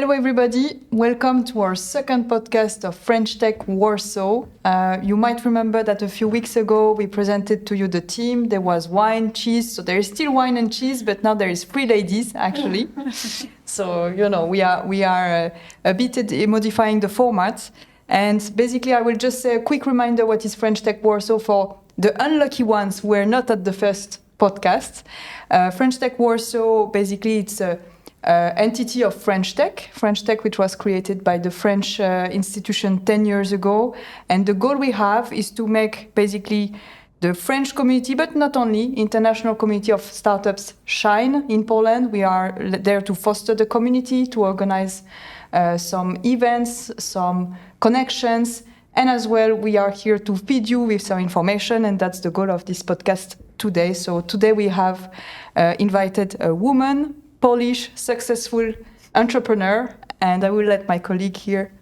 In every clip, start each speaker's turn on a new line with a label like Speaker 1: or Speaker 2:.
Speaker 1: Hello everybody, welcome to our second podcast of French Tech Warsaw. You might remember that a few weeks ago we presented to you the team. There was wine, cheese, so there is still wine and cheese, but now there is 3 ladies actually. So, we are a bit modifying the format. And basically I will just say a quick reminder what is French Tech Warsaw for the unlucky ones who were not at the first podcast. French Tech Warsaw, basically it's a entity of French Tech, which was created by the French institution 10 years ago. And the goal we have is to make basically the French community, but not only, international community of startups shine in Poland. We are there to foster the community, to organize some events, some connections, and as well we are here to feed you with some information, and that's the goal of this podcast today. So today we have invited a woman, Polish, successful entrepreneur, and I will let my colleague here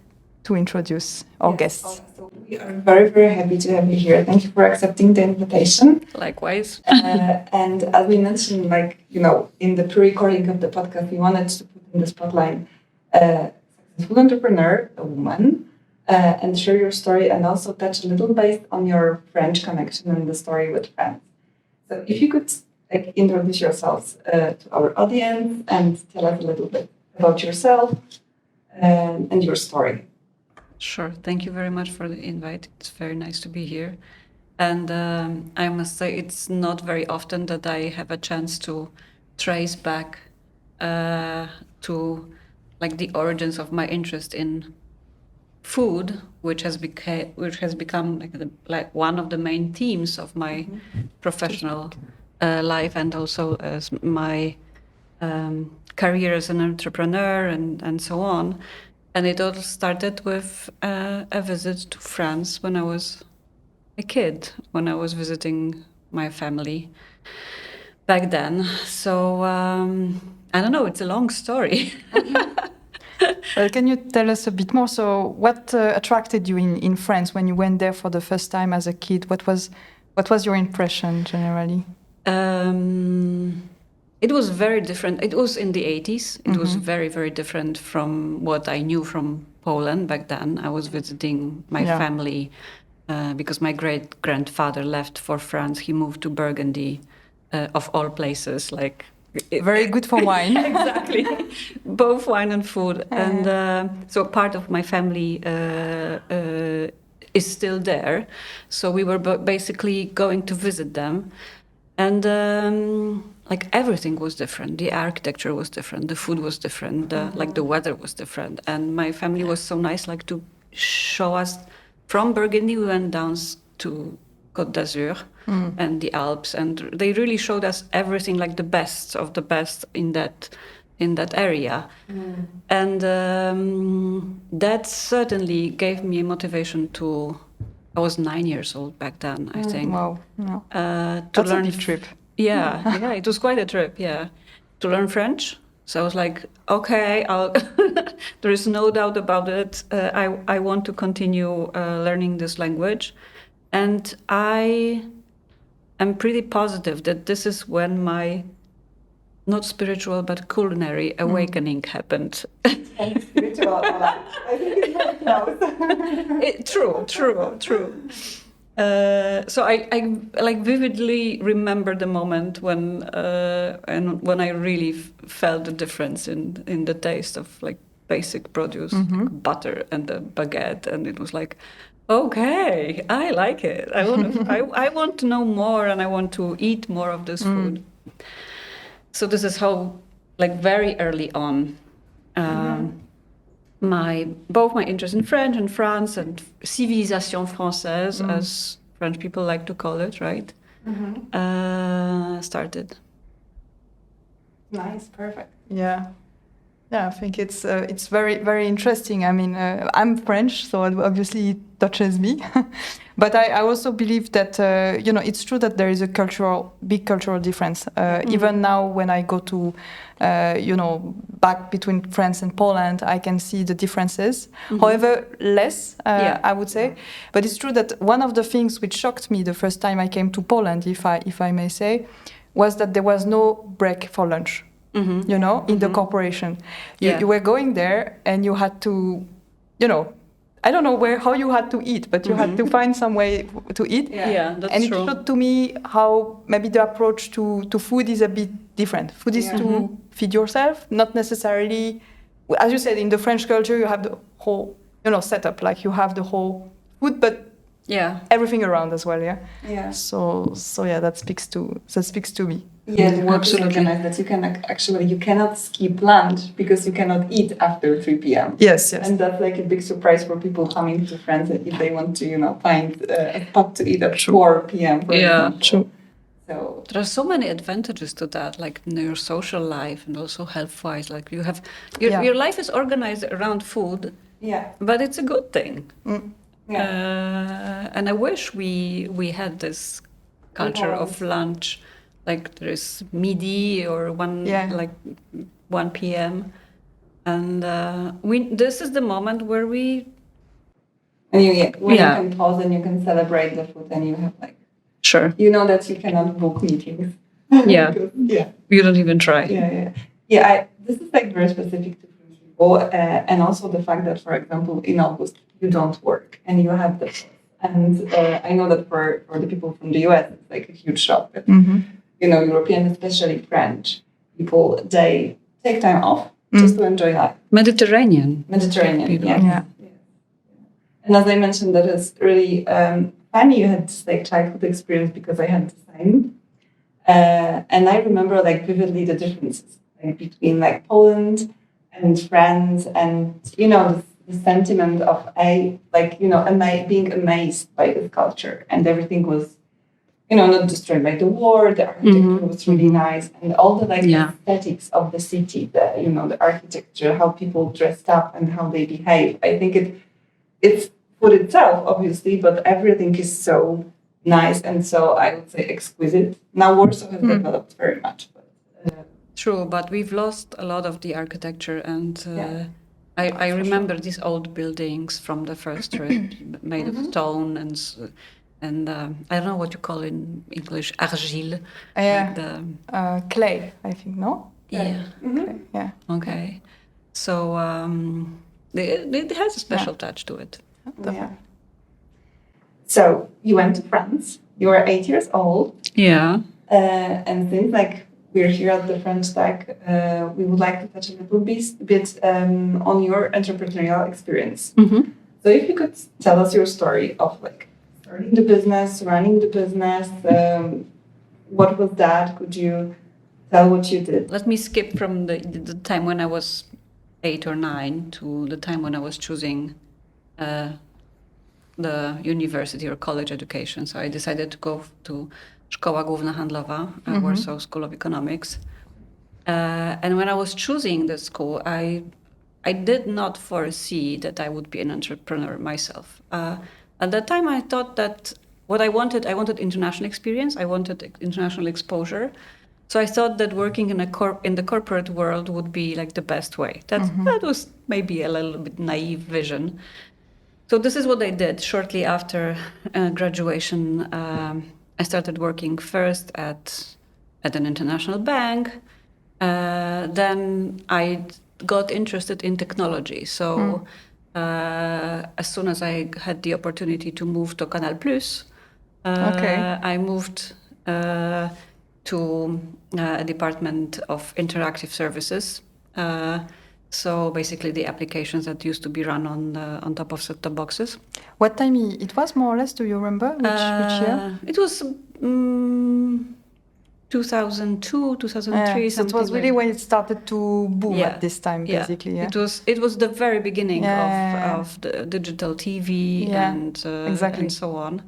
Speaker 1: to introduce our guests.
Speaker 2: So we are very, very happy to have you here. Thank you for accepting the invitation.
Speaker 3: Likewise.
Speaker 2: And as we mentioned, in the pre-recording of the podcast, we wanted to put in the spotlight a successful entrepreneur, a woman, and share your story and also touch a little based on your French connection and the story with France. So if you could introduce yourselves to our audience and tell us a little bit about yourself and your story.
Speaker 3: Sure. Thank you very much for the invite. It's very nice to be here. And I must say it's not very often that I have a chance to trace back to the origins of my interest in food, which has become one of the main themes of my professional life, and also as my career as an entrepreneur and so on. And it all started with a visit to France when I was a kid, when I was visiting my family back then. So I don't know, it's a long story.
Speaker 1: Can you tell us a bit more? So what attracted you in France when you went there for the first time as a kid? What was your impression generally?
Speaker 3: It was very different. It was in the 80s. It was very, very different from what I knew from Poland back then. I was visiting my family because my great-grandfather left for France. He moved to Burgundy, of all places.
Speaker 1: Very good for wine.
Speaker 3: Exactly. Both wine and food. And so part of my family is still there. So we were basically going to visit them. And everything was different. The architecture was different. The food was different. The weather was different. And my family was so nice, to show us from Burgundy. We went down to Côte d'Azur and the Alps, and they really showed us everything, the best of the best in that area. And that certainly gave me a motivation to. I was 9 years old back then, I think.
Speaker 1: Wow. No.
Speaker 3: That's
Speaker 1: a deep trip.
Speaker 3: Yeah, it was quite a trip, yeah. To learn French. So I was like, okay, there is no doubt about it. I want to continue learning this language. And I am pretty positive that this is when my, not spiritual, but culinary awakening happened.
Speaker 2: And spiritual, I think it's very close.
Speaker 3: True. So I vividly remember the moment when I really felt the difference in the taste of basic produce, butter and a baguette, and it was okay, I like it. I want to know more, and I want to eat more of this food. So this is how very early on. Both my interest in French and France and civilisation française, as French people like to call it, right? Started.
Speaker 2: Nice, perfect.
Speaker 1: Yeah, I think it's very, very interesting. I mean, I'm French, so obviously it touches me. But I also believe that, it's true that there is a big cultural difference. Even now when I go to, back between France and Poland, I can see the differences. However, less, I would say. But it's true that one of the things which shocked me the first time I came to Poland, if I may say, was that there was no break for lunch. you know, in the corporation. You were going there and you had to, you know, I don't know how you had to eat, but you had to find some way to eat.
Speaker 3: Yeah, that's
Speaker 1: and
Speaker 3: true.
Speaker 1: it showed to me how maybe the approach to food is a bit different. Food is to feed yourself, not necessarily, as you said, in the French culture, you have the whole, you know, setup, like you have the whole food, but everything around as well. So yeah, that speaks to me.
Speaker 2: Yeah, the work is organized that you can you cannot skip lunch because you cannot eat after 3 p.m.
Speaker 1: Yes.
Speaker 2: And that's like a big surprise for people coming to France if they want to, you know, find a spot to eat at 4 p.m. for example.
Speaker 1: True.
Speaker 2: So
Speaker 3: there are so many advantages to that, like in your social life and also health-wise. Like you have your life is organized around food.
Speaker 2: Yeah.
Speaker 3: But it's a good thing. And I wish we had this culture of lunch. Like there is midi or 1 p.m. And this is the moment where you
Speaker 2: can pause and you can celebrate the food and you have you know that you cannot book meetings.
Speaker 3: Because, you don't even try.
Speaker 2: This is like very specific to French people, and also the fact that, for example, in August you don't work and you have the. And I know that for the people from the US, it's like a huge shock. But, you know, Europeans, especially French people, they take time off just to enjoy life.
Speaker 3: Mediterranean
Speaker 2: people. Yeah. And as I mentioned, that is really funny. You had this like childhood experience because I had the same. And I remember like vividly the differences between like Poland and France, and you know the sentiment of being amazed by this culture, and everything was, you know, not destroyed by the war. The architecture was really nice, and all the aesthetics of the city, the architecture, how people dressed up and how they behave. I think it's food itself, obviously, but everything is so nice and so, I would say, exquisite. Now Warsaw has developed very much.
Speaker 3: True, but we've lost a lot of the architecture, and I remember these old buildings from the first trip, made of stone and I don't know what you call in English, argile.
Speaker 1: Clay, I think, no?
Speaker 3: Yeah.
Speaker 1: Clay, yeah.
Speaker 3: Okay. So it has a special touch to it.
Speaker 2: Yeah. So you went to France. You were 8 years old.
Speaker 3: Yeah.
Speaker 2: And since we're here at the French Tech, we would like to touch a little bit on your entrepreneurial experience. So if you could tell us your story of starting the business, running the business, what was that? Could you tell what you did?
Speaker 3: Let me skip from the time when I was 8 or 9 to the time when I was choosing the university or college education. So I decided to go to Szkoła Główna Handlowa, Warsaw School of Economics. And when I was choosing the school, I did not foresee that I would be an entrepreneur myself. At that time, I thought that what I wanted international experience. I wanted international exposure. So I thought that working in the corporate world would be the best way. That was maybe a little bit naive vision. So this is what I did. Shortly after graduation, I started working first at an international bank. Then I got interested in technology. So as soon as I had the opportunity to move to Canal+, I moved to a department of interactive services. So basically the applications that used to be run on top of set-top boxes.
Speaker 1: What time it was, more or less? Do you remember which year?
Speaker 3: It was 2002, 2003.
Speaker 1: So it was really when it started to boom at this time, basically. Yeah.
Speaker 3: It was the very beginning of the digital TV and so on.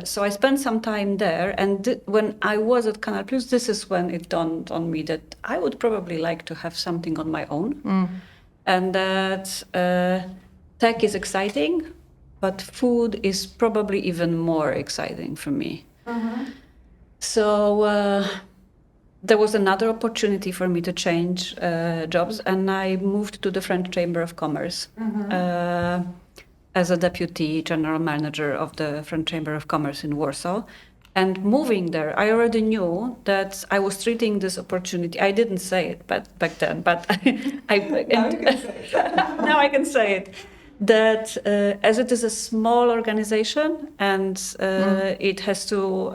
Speaker 3: So I spent some time there, and when I was at Canal+, this is when it dawned on me that I would probably like to have something on my own, and that tech is exciting, but food is probably even more exciting for me. So there was another opportunity for me to change jobs, and I moved to the French Chamber of Commerce. As a deputy general manager of the French Chamber of Commerce in Warsaw. And moving there, I already knew that I was treating this opportunity. I didn't say it back then, but
Speaker 2: Now you can say it.
Speaker 3: now I can say it. That as it is a small organization and it has to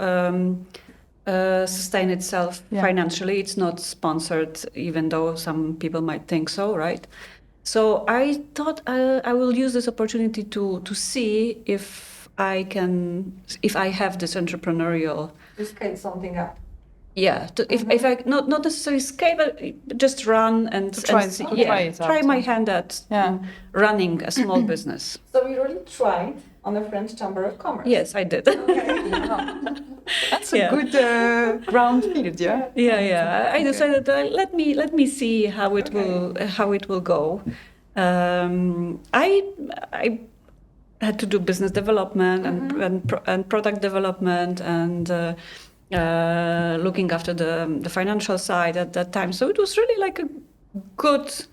Speaker 3: sustain itself financially, it's not sponsored, even though some people might think so, right? So I thought I will use this opportunity to see if I have this entrepreneurial.
Speaker 2: To scale something up.
Speaker 3: Yeah, if I not necessarily scale, but just run and
Speaker 1: try
Speaker 3: my hand at running a small business.
Speaker 2: So you really tried on the French Chamber of Commerce.
Speaker 3: Yes, I did.
Speaker 2: Okay.
Speaker 1: That's a good ground field, yeah.
Speaker 3: Yeah. I decided let me see how it will go. I had to do business development and product development and looking after the financial side at that time. So it was really like a good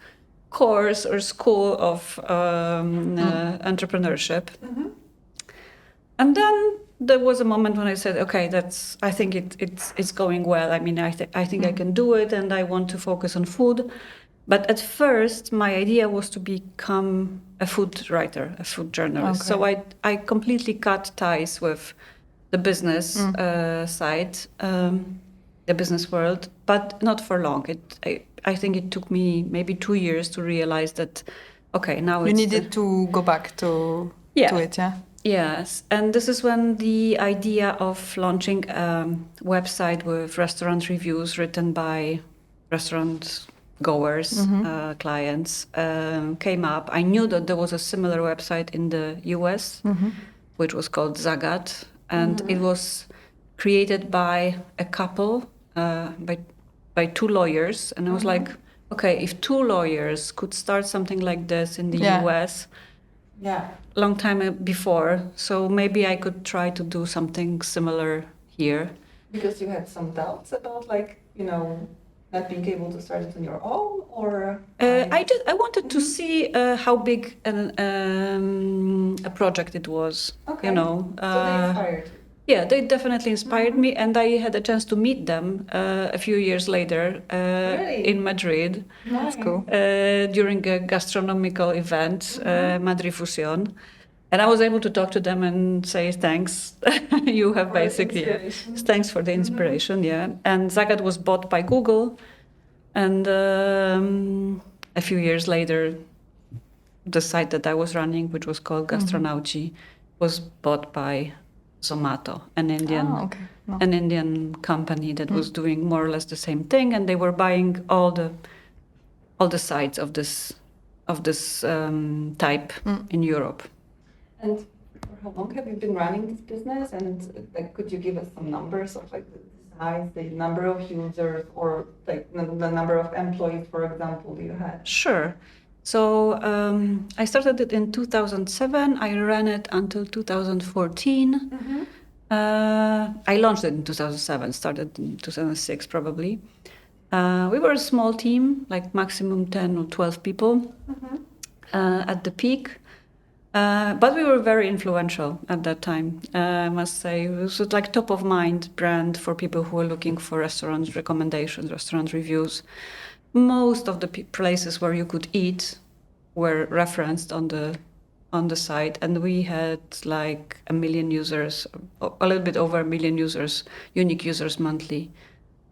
Speaker 3: course or school of entrepreneurship. And then there was a moment when I said, okay, I think it's going well. I mean, I think I can do it, and I want to focus on food. But at first, my idea was to become a food writer, a food journalist. Okay. So I completely cut ties with the business side, the business world, but not for long. I think it took me maybe 2 years to realize that, okay, now
Speaker 1: you needed to go back to it, yeah?
Speaker 3: Yes, and this is when the idea of launching a website with restaurant reviews written by restaurant goers, clients, came up. I knew that there was a similar website in the US, which was called Zagat, and it was created by a couple, by 2 lawyers. And I was like, okay, if 2 lawyers could start something like this in the US, long time before, so maybe I could try to do something similar here.
Speaker 2: Because you had some doubts about, like, not being able to start it on your own, or
Speaker 3: I wanted to see how big a project it was.
Speaker 2: Okay. So they inspired you.
Speaker 3: Yeah, they definitely inspired me, and I had a chance to meet them a few years later in Madrid.
Speaker 1: That's cool.
Speaker 3: During a gastronomical event, Madrid Fusion. And I was able to talk to them and say thanks. You have basically thanks for the inspiration, And Zagat was bought by Google, and a few years later, the site that I was running, which was called Gastronauci, was bought by Zomato, an Indian company that was doing more or less the same thing, and they were buying all the sites of this type in Europe.
Speaker 2: And for how long have you been running this business? And could you give us some numbers of the size, the number of users, or the number of employees, for example, you had?
Speaker 3: Sure. So I started it in 2007. I ran it until 2014. I launched it in 2007, started in 2006 probably. We were a small team, like maximum 10 or 12 people at the peak. But we were very influential at that time, I must say. It was like top of mind brand for people who were looking for restaurant recommendations, restaurant reviews. Most of the places where you could eat were referenced on the site, and we had like 1 million users, a little bit over 1 million users, unique users monthly,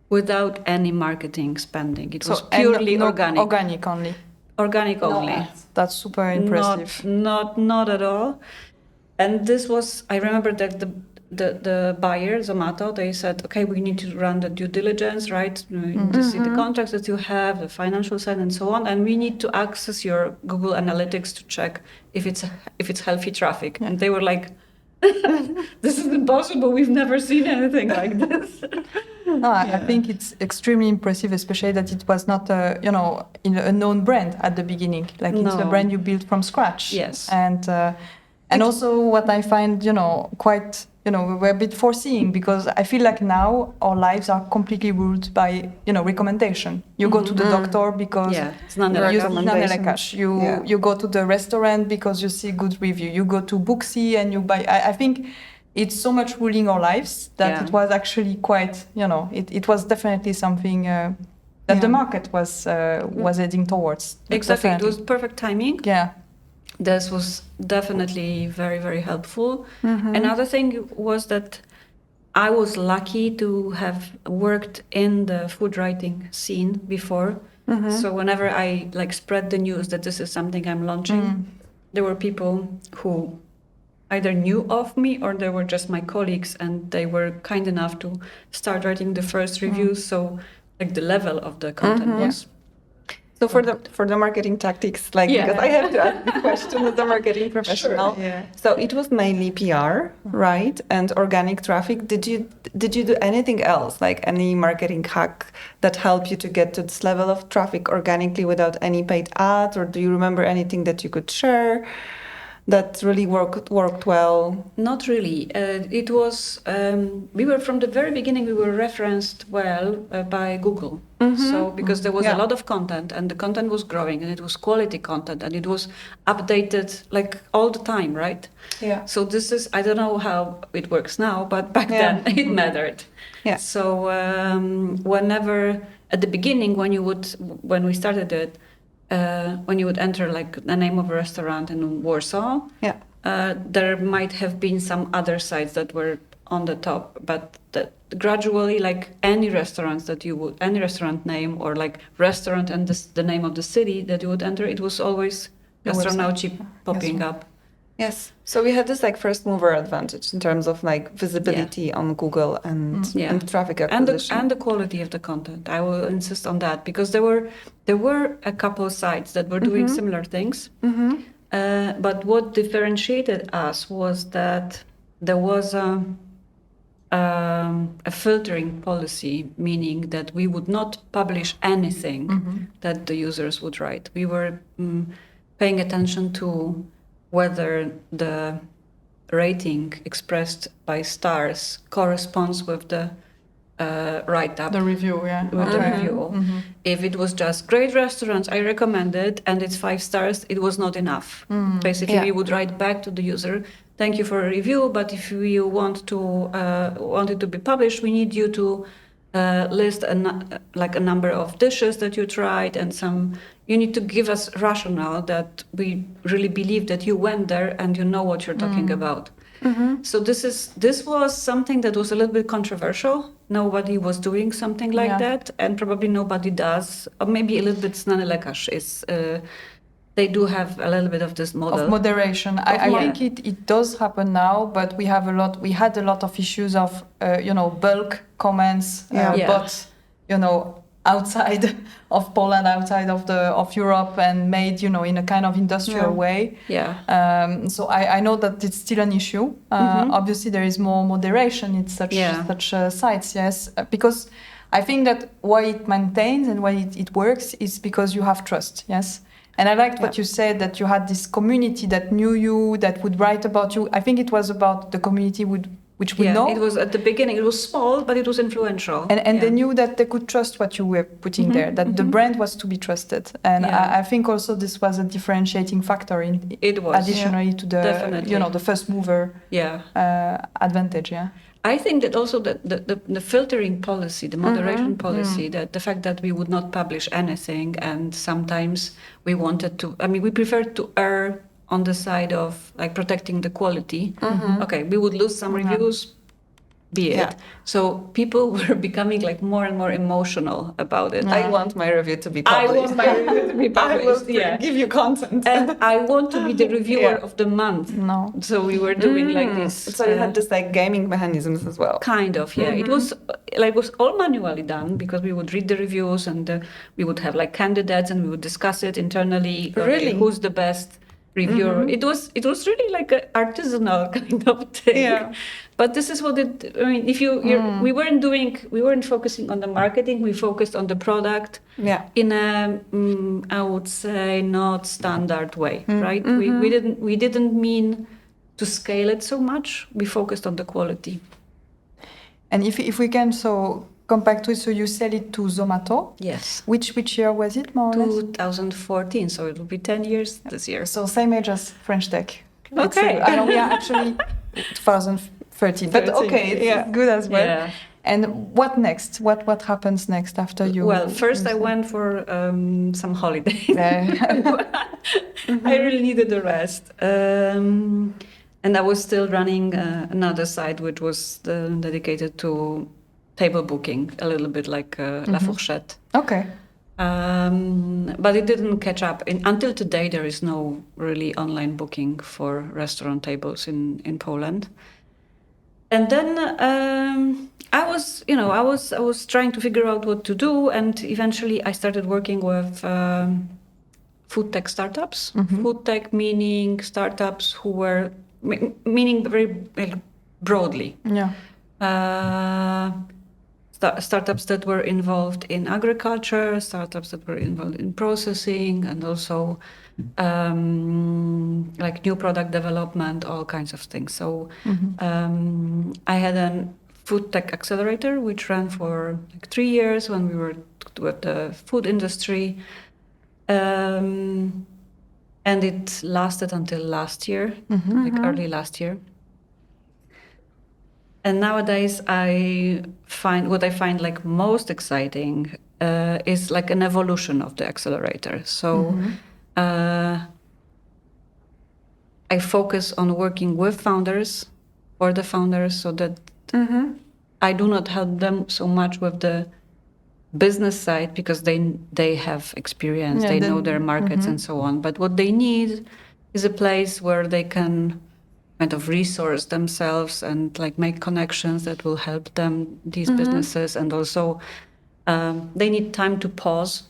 Speaker 3: without any marketing spending. It was purely organic.
Speaker 1: Organic only.
Speaker 3: Organic only.
Speaker 2: No,
Speaker 1: that's super impressive.
Speaker 3: Not at all. And this was, I remember that the buyer, Zomato, they said, okay, we need to run the due diligence, right? To see the contracts that you have, the financial side, and so on. And we need to access your Google Analytics to check if it's healthy traffic. And they were like, this is impossible. We've never seen anything like this.
Speaker 1: No, I think it's extremely impressive, especially that it was not a known brand at the beginning. Like it's a brand you built from scratch.
Speaker 3: Yes.
Speaker 1: And also what I find, quite, we're a bit foreseeing, because I feel like now our lives are completely ruled by, recommendation. You go to the doctor because
Speaker 3: it's not a
Speaker 1: cash. You go to the restaurant because you see good review. You go to Booksy and you buy. I think it's so much ruling our lives that it was actually quite, it was definitely something that the market was heading towards.
Speaker 3: Exactly,
Speaker 1: Definitely.
Speaker 3: it was perfect timing.
Speaker 1: Yeah.
Speaker 3: This was definitely very, very helpful. Another thing was that I was lucky to have worked in the food writing scene before. So whenever I spread the news that this is something I'm launching, there were people who either knew of me or they were just my colleagues, and they were kind enough to start writing the first reviews. So the level of the content was.
Speaker 2: So for the marketing tactics, because I have to ask the question as a marketing professional.
Speaker 1: Sure. Yeah.
Speaker 2: So it was mainly PR, right, and organic traffic. Did you do anything else, like any marketing hack that helped you to get to this level of traffic organically without any paid ads, or do you remember anything that you could share that really worked well?
Speaker 3: Not really. It was, we were from the very beginning, we were referenced well by Google. So because there was a lot of content, and the content was growing, and it was quality content, and it was updated all the time, right?
Speaker 2: Yeah.
Speaker 3: So this is, I don't know how it works now, but back then it mattered.
Speaker 2: Yeah.
Speaker 3: So whenever, at the beginning, when we started it, when you would enter the name of a restaurant in Warsaw, there might have been some other sites that were on the top, but gradually, any restaurant name or restaurant and the name of the city that you would enter, it was always Gastronauci popping up.
Speaker 2: Yes. So we had this first mover advantage in terms of visibility on Google and traffic acquisition.
Speaker 3: And the quality of the content. I will insist on that, because there were a couple of sites that were doing similar things. But what differentiated us was that there was a filtering policy, meaning that we would not publish anything that the users would write. We were paying attention to whether the rating expressed by stars corresponds with the write-up.
Speaker 1: The review,
Speaker 3: With the review. If it was just great restaurants, I recommend it, and it's 5 stars, it was not enough. Basically, we would write back to the user, thank you for a review, but if you want it to be published, we need you to list a number of dishes that you tried, and you need to give us rationale that we really believe that you went there and you know what you're talking about. So this was something that was a little bit controversial. Nobody was doing something like that, and probably nobody does. Or maybe a little bit Znany Lekarz is. They do have a little bit of this model
Speaker 1: of moderation. I think it does happen now, but we had a lot of issues of bulk comments, but outside of Poland, outside of Europe, and made in a kind of industrial way. So I know that it's still an issue. Obviously, there is more moderation in such sites. Yes, because I think that why it maintains and why it works is because you have trust. Yes. And I liked what you said, that you had this community that knew you, that would write about you. I think it was about the community which would know.
Speaker 3: It was at the beginning, it was small, but it was influential.
Speaker 1: And they knew that they could trust what you were putting there, that the brand was to be trusted. And I think also this was a differentiating factor additionally to the the first mover advantage. Yeah.
Speaker 3: I think that also the filtering policy, the moderation policy, that the fact that we would not publish anything, and sometimes we preferred to err on the side of protecting the quality. Okay, we would lose some reviews, be it. So people were becoming more and more emotional about it.
Speaker 2: I want my review to be published.
Speaker 3: I want my review to be published.
Speaker 2: I will give you content.
Speaker 3: And I want to be the reviewer of the month.
Speaker 1: No.
Speaker 3: So we were doing this.
Speaker 2: So you had this gaming mechanisms as well.
Speaker 3: Kind of, yeah. It was all manually done, because we would read the reviews, and we would have candidates, and we would discuss it internally.
Speaker 2: Really?
Speaker 3: Who's the best reviewer? It was really an artisanal kind of thing. Yeah. But this is what if we weren't focusing on the marketing, we focused on the product in a I would say not standard way, right? We didn't mean to scale it so much. We focused on the quality.
Speaker 1: And if we can come back to it, so you sell it to Zomato.
Speaker 3: Yes.
Speaker 1: Which year was it, more or less?
Speaker 3: 2014, so it will be 10 years this year.
Speaker 1: So same age as French Tech.
Speaker 3: Okay.
Speaker 1: We are actually 2015. 13. But
Speaker 3: 13,
Speaker 1: okay, it's
Speaker 3: yeah.
Speaker 1: good as well.
Speaker 3: Yeah.
Speaker 1: And what next? What happens next after you?
Speaker 3: Well, first I went for some holidays.
Speaker 1: Mm-hmm.
Speaker 3: I really needed a rest. And I was still running another site which was dedicated to table booking, a little bit like La Fourchette.
Speaker 1: Okay.
Speaker 3: But it didn't catch up. Until today, there is no really online booking for restaurant tables in Poland. And then I was trying to figure out what to do, and eventually I started working with food tech startups. Food tech meaning startups who were meaning very broadly.
Speaker 1: Yeah.
Speaker 3: Startups that were involved in agriculture, startups that were involved in processing, and also like new product development, all kinds of things. So I had a food tech accelerator which ran for like 3 years when we were with the food industry, and it lasted until last year, early last year. And nowadays, I find like most exciting is like an evolution of the accelerator. So I focus on working with founders, for the founders, so that I do not help them so much with the business side because they have experience, they know their markets and so on. But what they need is a place where they can kind of resource themselves and like make connections that will help them, these businesses, and also they need time to pause.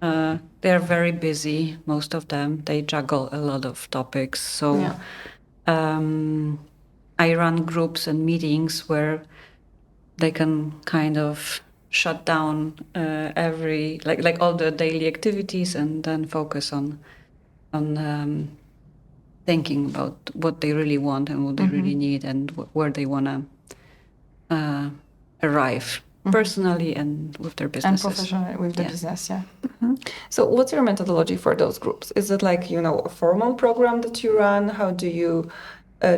Speaker 3: They are very busy, most of them. They juggle a lot of topics. So I run groups and meetings where they can kind of shut down every like all the daily activities and then focus on thinking about what they really want and what they really need and where they want to arrive personally and with their businesses.
Speaker 1: And professionally with the business, yeah.
Speaker 2: So what's your methodology for those groups? Is it like, a formal program that you run? How do you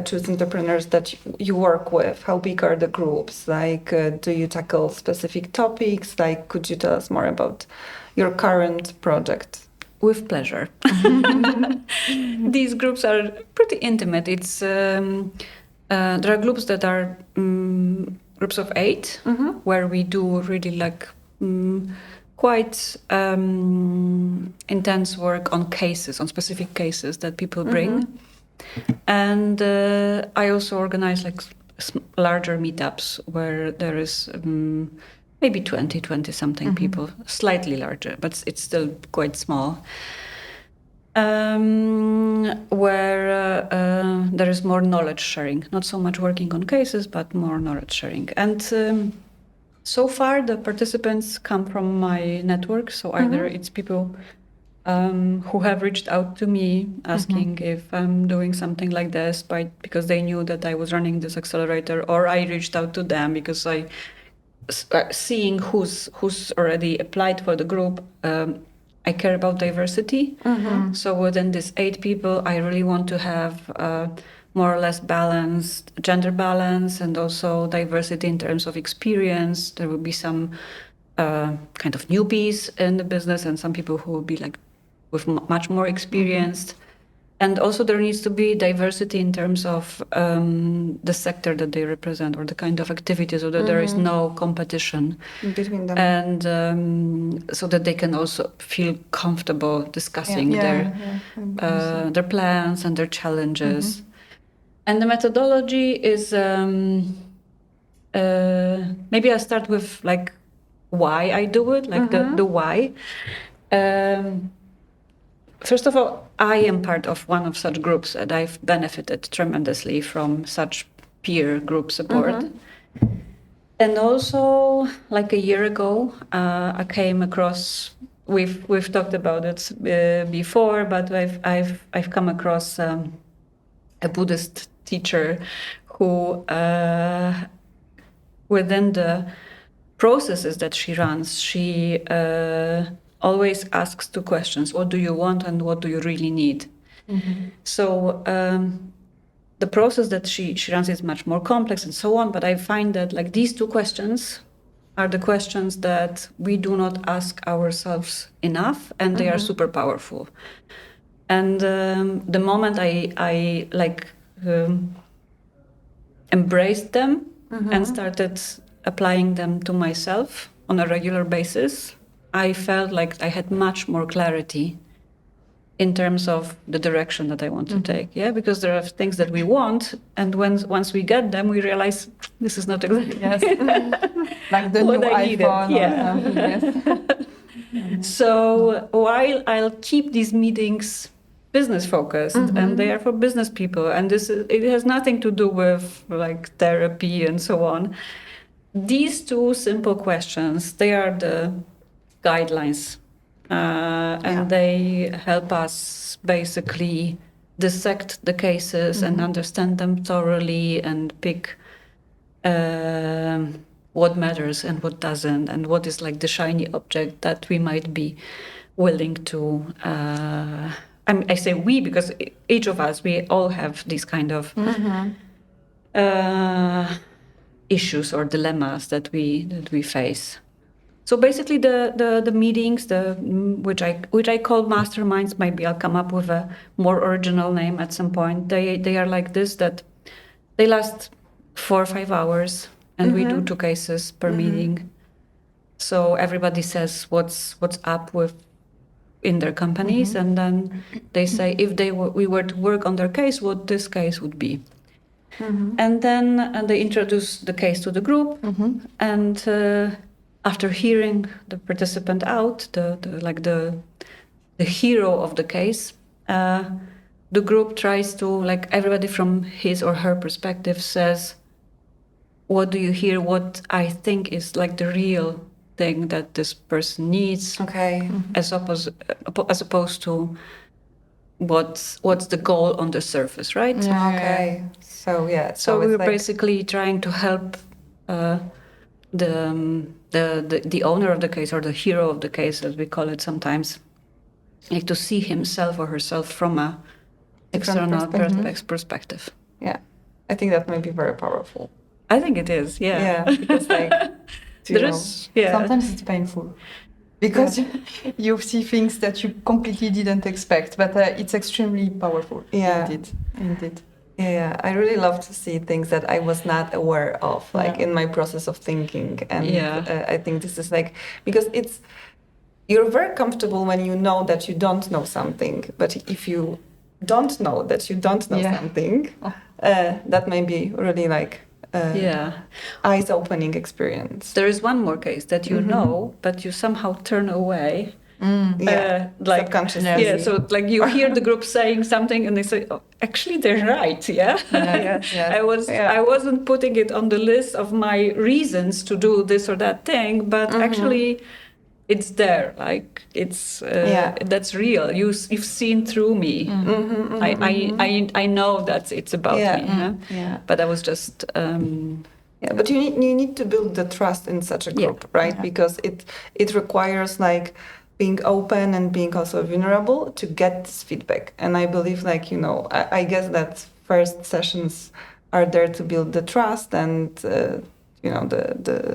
Speaker 2: choose entrepreneurs that you work with? How big are the groups? Like, do you tackle specific topics? Like, could you tell us more about your current project?
Speaker 3: With pleasure. These groups are pretty intimate. It's there are groups that are groups of 8, where we do really like quite intense work on cases, on specific cases that people bring. And I also organize like larger meetups where there is maybe 20 something people, slightly larger, but it's still quite small, where there is more knowledge sharing, not so much working on cases, but more knowledge sharing. And so far the participants come from my network, so either it's people who have reached out to me asking if I'm doing something like this because they knew that I was running this accelerator, or I reached out to them because I seeing who's already applied for the group. I care about diversity. So within these 8 people, I really want to have more or less balanced gender balance and also diversity in terms of experience. There will be some kind of newbies in the business and some people who will be like with much more experienced. And also there needs to be diversity in terms of the sector that they represent or the kind of activities, so that there is no competition
Speaker 2: between them.
Speaker 3: And so that they can also feel comfortable discussing their plans and their challenges. And the methodology is maybe I start with like why I do it, like the why. First of all, I am part of one of such groups and I've benefited tremendously from such peer group support. And also, like a year ago, I came across. We've talked about it before, but I've come across a Buddhist teacher who, within the processes that she runs, she always asks 2 questions: what do you want and what do you really need? So the process that she runs is much more complex and so on. But I find that like these two questions are the questions that we do not ask ourselves enough, and they are super powerful. And the moment I embraced them and started applying them to myself on a regular basis, I felt like I had much more clarity in terms of the direction that I want to take. Yeah, because there are things that we want, and once we get them, we realize this is not exactly
Speaker 1: like the
Speaker 3: what
Speaker 1: new
Speaker 3: I needed.
Speaker 1: iPhone
Speaker 3: Yeah.
Speaker 1: or something. Yes.
Speaker 3: So while I'll keep these meetings business focused and they are for business people, and it has nothing to do with like therapy and so on. These two simple questions, they are the guidelines, and they help us basically dissect the cases and understand them thoroughly and pick what matters and what doesn't, and what is like the shiny object that we might be willing to. I say we because each of us, we all have these kind of issues or dilemmas that we face. So basically, the meetings, which I call masterminds. Maybe I'll come up with a more original name at some point. They are like this, that they last 4 or 5 hours, and we do 2 cases per meeting. So everybody says what's up with in their companies, and then they say if we were to work on their case, what this case would be. And then they introduce the case to the group, and after hearing the participant out, the hero of the case, the group tries to, like, everybody from his or her perspective says, what do you hear? What I think is like the real thing that this person needs, as opposed to what's the goal on the surface, right?
Speaker 2: So
Speaker 3: we were
Speaker 2: like...
Speaker 3: basically trying to help the owner of the case, or the hero of the case, as we call it sometimes, like to see himself or herself from a external perspective.
Speaker 2: Yeah, I think that may be very powerful.
Speaker 3: I think it is. Yeah,
Speaker 2: because like
Speaker 1: sometimes it's painful because you see things that you completely didn't expect, but it's extremely powerful. Indeed.
Speaker 2: Yeah, I really love to see things that I was not aware of, like in my process of thinking. And I think this is like, because you're very comfortable when you know that you don't know something, but if you don't know that you don't know something, that may be really like eyes-opening experience.
Speaker 3: There is one more case that you know, but you somehow turn away.
Speaker 2: Like subconsciously.
Speaker 3: Yeah, so like you hear the group saying something and they say, oh, actually they're right. I wasn't putting it on the list of my reasons to do this or that thing, but actually it's there. Like it's that's real. You've seen through me. I know that it's about me. But I was just
Speaker 2: but you need to build the trust in such a group, right? Because it requires like being open and being also vulnerable to get this feedback. And I believe, like, I guess that first sessions are there to build the trust and, the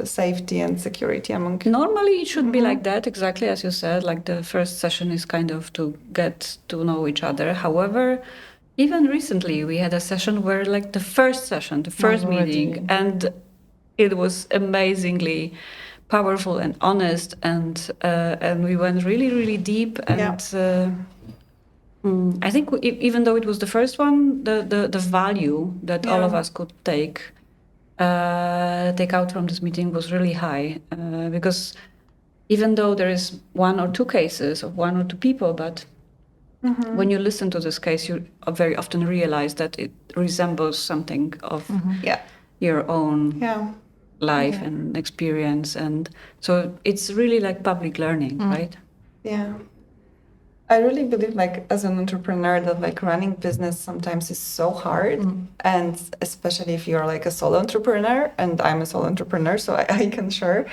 Speaker 2: safety and security among...
Speaker 3: Normally it should be like that, exactly as you said. Like the first session is kind of to get to know each other. However, even recently we had a session where, like, the first meeting, and it was amazingly powerful and honest, and we went really, really deep. And I think even though it was the first one, the value that all of us could take out from this meeting was really high, because even though there is 1 or 2 cases of 1 or 2 people, but when you listen to this case, you very often realize that it resembles something of your own life and experience, and so it's really like public learning, right?
Speaker 2: I really believe, like, as an entrepreneur, that like running business sometimes is so hard, and especially if you're like a solo entrepreneur, and I'm a solo entrepreneur, so I can share.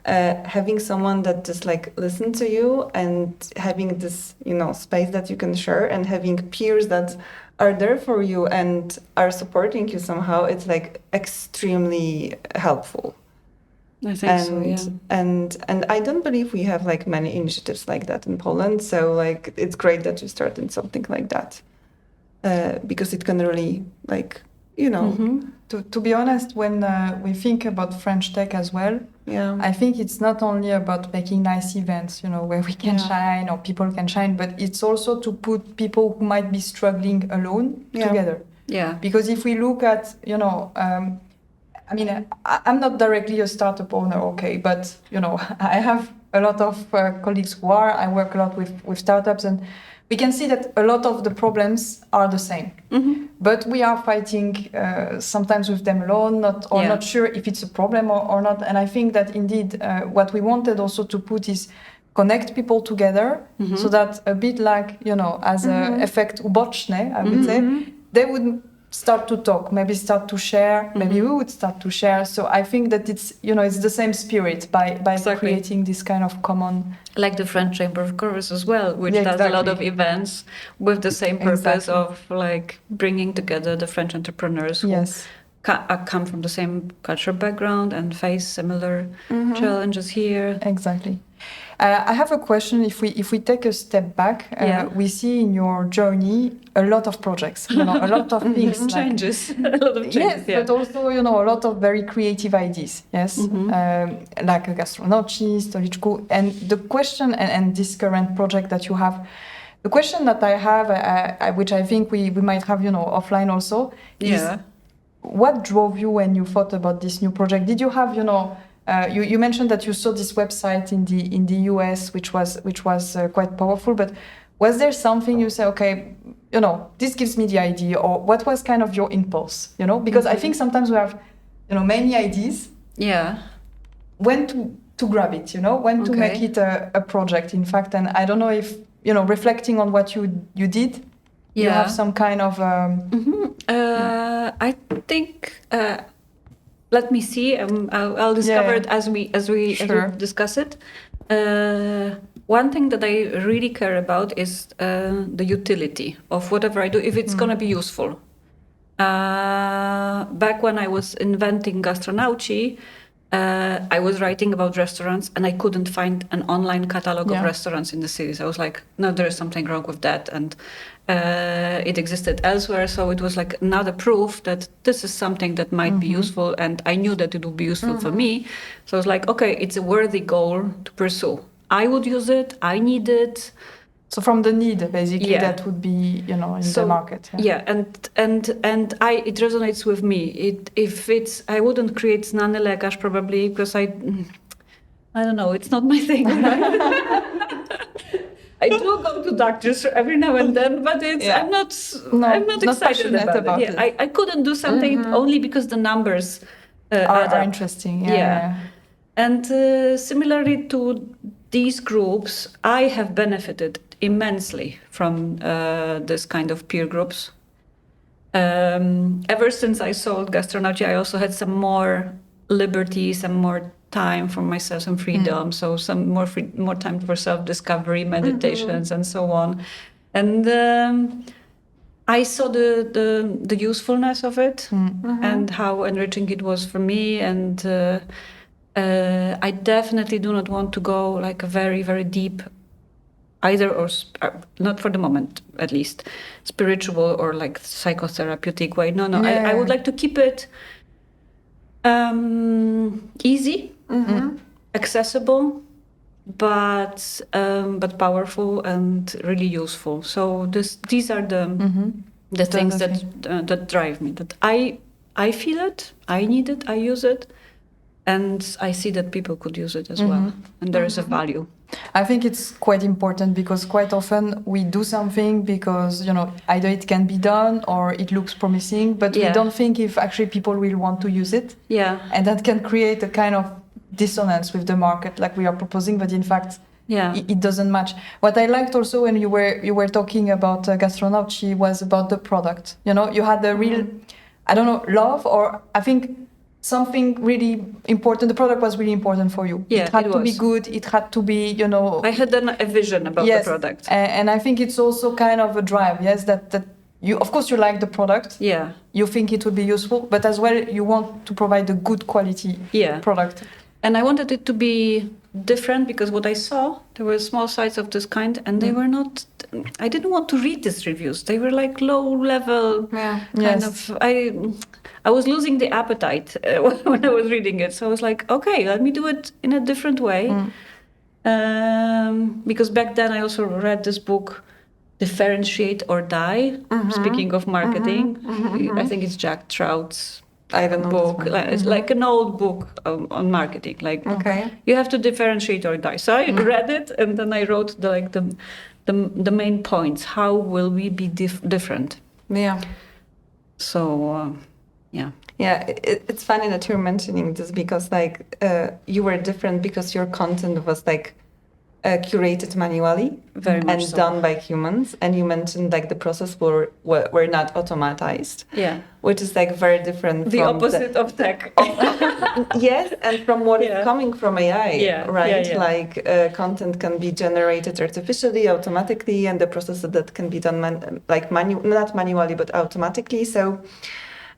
Speaker 2: Having someone that just like listen to you, and having this space that you can share, and having peers that are there for you and are supporting you somehow, it's like extremely helpful.
Speaker 3: I think so, yeah.
Speaker 2: And I don't believe we have like many initiatives like that in Poland. So like it's great that you started something like that, because it can really like, you know.
Speaker 1: To be honest, when we think about French tech as well, I think it's not only about making nice events, you know, where we can shine or people can shine, but it's also to put people who might be struggling alone together.
Speaker 3: Yeah.
Speaker 1: Because if we look at, you know, I mean, I'm not directly a startup owner, okay, but, you know, I have a lot of colleagues who are. I work a lot with startups, and we can see that a lot of the problems are the same. But we are fighting sometimes with them alone, not sure if it's a problem or not. And I think that indeed what we wanted also to put is connect people together, so that a bit like, you know, as a effect uboczny, I would say, they would start to talk, maybe start to share, maybe we would start to share. So I think that it's, you know, it's the same spirit by creating this kind of common...
Speaker 3: Like the French Chamber of Commerce as well, which does a lot of events with the same purpose of like bringing together the French entrepreneurs who come from the same cultural background and face similar challenges here.
Speaker 1: Exactly. I have a question. If we take a step back, we see in your journey a lot of projects, you know, a lot of things.
Speaker 3: Changes, a lot of changes.
Speaker 1: Yes, but also, you know, a lot of very creative ideas. Yes, like a Gastronoci, Stoliczku. And the question, and this current project that you have, the question that I have, which I think we might have, you know, offline also, is what drove you when you thought about this new project? Did you have, you know, you mentioned that you saw this website in the US, which was quite powerful. But was there something you say, okay, you know, this gives me the idea, or what was kind of your impulse? You know, because I think sometimes we have, you know, many ideas.
Speaker 3: Yeah.
Speaker 1: When to grab it, you know, when to make it a project. In fact, and I don't know if, you know, reflecting on what you did, you have some kind of.
Speaker 3: I think. Let me see. I'll discover it as we discuss it. One thing that I really care about is the utility of whatever I do, if it's gonna be useful. Back when I was inventing Gastronauci, I was writing about restaurants and I couldn't find an online catalog of restaurants in the cities. I was like, no, there is something wrong with that. And it existed elsewhere. So it was like another proof that this is something that might be useful. And I knew that it would be useful for me. So I was like, okay, it's a worthy goal to pursue. I would use it. I need it.
Speaker 1: So from the need, basically, that would be, you know, in the market.
Speaker 3: And it resonates with me. I wouldn't create znany lekarz probably because I don't know, it's not my thing. I do go to doctors every now and then, but I'm not excited about it. I couldn't do something only because the numbers
Speaker 1: are interesting.
Speaker 3: And similarly to these groups, I have benefited immensely from this kind of peer groups. Ever since I sold Gastronauci, I also had some more liberty, some more time for myself, some freedom, so some more time for self-discovery, meditations, and so on. And I saw the usefulness of it and how enriching it was for me. And I definitely do not want to go like a very, very deep, either or not for the moment, at least, spiritual or like psychotherapeutic way. No. I would like to keep it easy, accessible, but powerful and really useful. So these are the things that drive me. That I feel it, I need it, I use it, and I see that people could use it as well, and there is a value.
Speaker 1: I think it's quite important because quite often we do something because, you know, either it can be done or it looks promising, but we don't think if actually people will want to use it. Yeah. And that can create a kind of dissonance with the market, like we are proposing, but in fact, it doesn't match. What I liked also when you were talking about Gastronauci was about the product. You know, you had a real, I don't know, love, or I think something really important. The product was really important for you. It had to be good. It had to be, you know.
Speaker 3: I had a vision about the product.
Speaker 1: And I think it's also kind of a drive, that you, of course, you like the product.
Speaker 3: Yeah.
Speaker 1: You think it would be useful, but as well, you want to provide a good quality product.
Speaker 3: And I wanted it to be different because what I saw, there were small sites of this kind, and they were not. I didn't want to read these reviews. They were like low level kind of. I was losing the appetite when I was reading it. So I was like, okay, let me do it in a different way. Because back then I also read this book, Differentiate or Die. Speaking of marketing, I think it's Jack Trout's book. It's like an old book on marketing. Like you have to differentiate or die. So I read it and then I wrote the main points. How will we be different?
Speaker 2: Yeah.
Speaker 3: So
Speaker 2: Yeah, it's funny that you're mentioning this because you were different because your content was curated manually and done by humans, and you mentioned the process were not automatized.
Speaker 3: Yeah,
Speaker 2: which is very different.
Speaker 3: The from opposite of tech.
Speaker 2: Yes, and from what is coming from AI.
Speaker 3: Yeah,
Speaker 2: right.
Speaker 3: Yeah.
Speaker 2: Content can be generated artificially, automatically, and the process that can be done not manually but automatically. So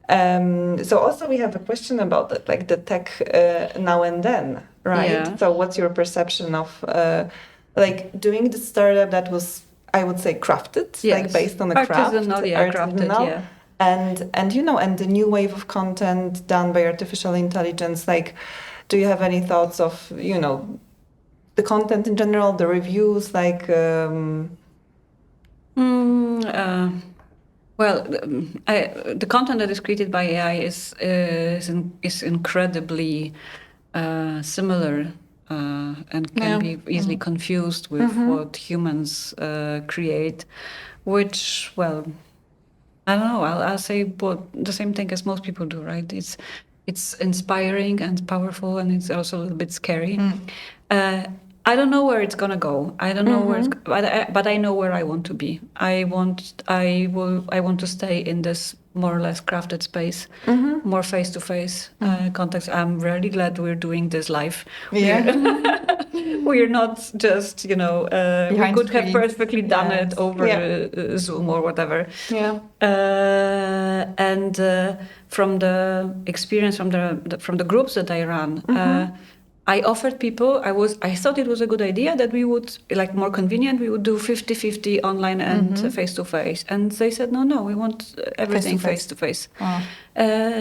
Speaker 2: also we have a question about that, the tech now and then, right?
Speaker 3: Yeah.
Speaker 2: So what's your perception of doing the startup that was, I would say, crafted, based on a craft,
Speaker 3: crafted,
Speaker 2: and the new wave of content done by artificial intelligence. Do you have any thoughts of the content in general, the reviews,
Speaker 3: Well, the content that is created by AI is incredibly similar and can be easily confused with what humans create, which, well, I don't know. I'll say the same thing as most people do, right? It's inspiring and powerful, and it's also a little bit scary. I don't know where it's gonna go. I don't know where, but I know where I want to be. I want to stay in this more or less crafted space, more face-to-face context. I'm really glad we're doing this live. We're not just we could have perfectly done it over Zoom or whatever.
Speaker 2: Yeah.
Speaker 3: And from the experience from the groups that I run. I offered people, I thought it was a good idea that we would, more convenient, we would do 50-50 online and face-to-face. And they said, no, we want everything face-to-face.